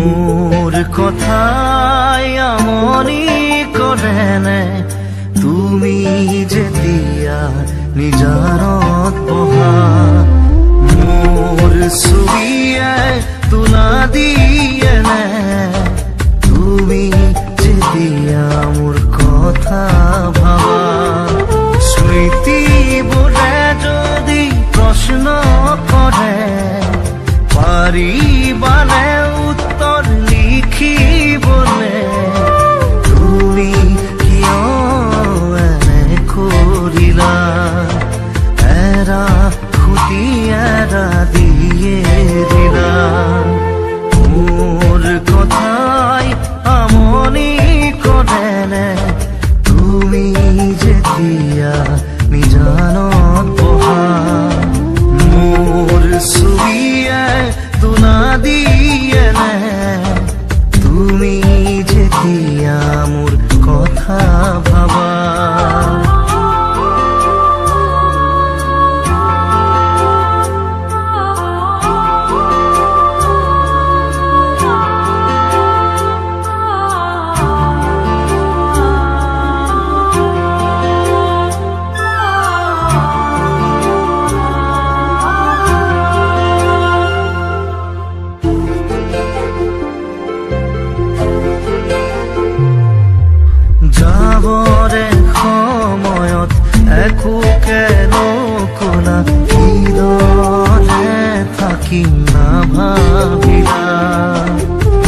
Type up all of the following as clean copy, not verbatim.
মোর কথাই আমনি কৰে নে তুমি যেতিয়া নিজানত বহা মোর ছবিয়ে তোলা দিয়ে নে তুমি যেতিয়া মোৰ কথা ভাবা স্মৃতিবোৰে যদি প্ৰশ্ন কৰে পাৰিবানে উত্তৰ লিখিবলে তুমি কিয় এনে কৰিলা এৰা খুটি এৰা দিয়ে দিলা মোৰ কথাই আমনি কৰে নে তুমি যেতিয়া নিজানত বহা মোৰ ছবিয়ে তোলা দিয়ে নে তুমি যেতিয়া মোৰ কথা ভাবা যাবৰে সময়ত একোকে নকলা কিদৰে থাকিম নাভাবিলা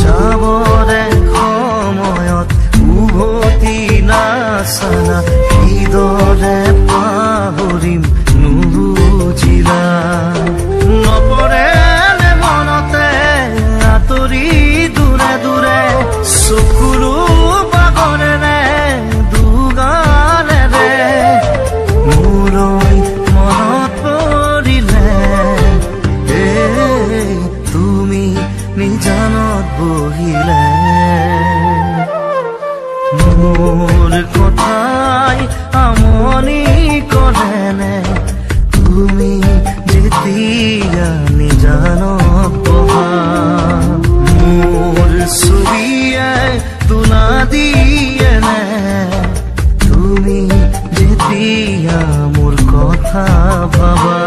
যাবৰে সময়ত উভতি নাচালা কিদৰে পাহৰিম নুবুজিলা নপৰে মনতে আঁতৰি দূৰে দূৰে চকুলো বাগৰে নিজানত বহিলে মোৰ কথাই আমনি কৰে নে তুমি যেতিয়া নিজানত বহা মোৰ ছবিয়ে তোলা দিয়ে নে তুমি যেতিয়া মোৰ কথা ভাবা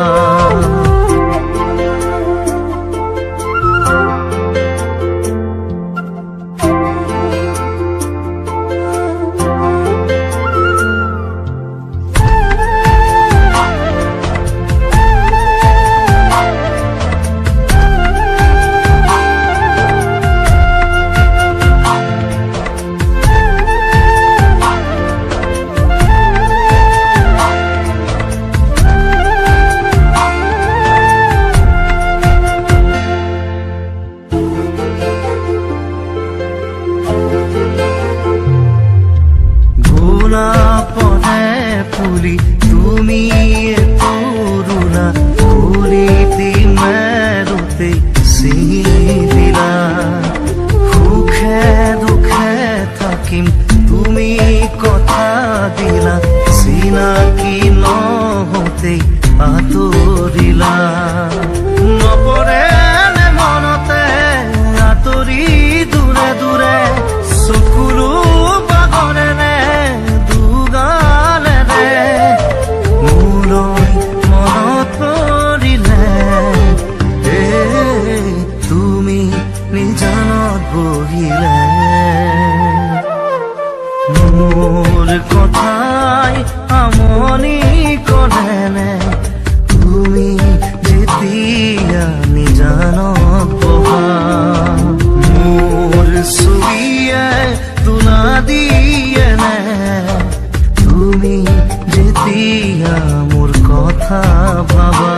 পদে ফুলি তুমি পুরুনা ফুলিতি মেরুতে ছিঙি দিলা সুখে দুখে থাকিম তুমি কথা দিলা চিনাকি নহওঁতেই আঁতৰিলা নপৰে মনতে আঁতৰি দূৰে দূৰে চকুলো বাগৰে বহিলে মোৰ কথাই আমনি কৰে নে তুমি যেতিয়া নিজানত বহা মোৰ ছবিয়ে তোলা দিয়ে নে তুমি যেতিয়া মোৰ কথা ভাবা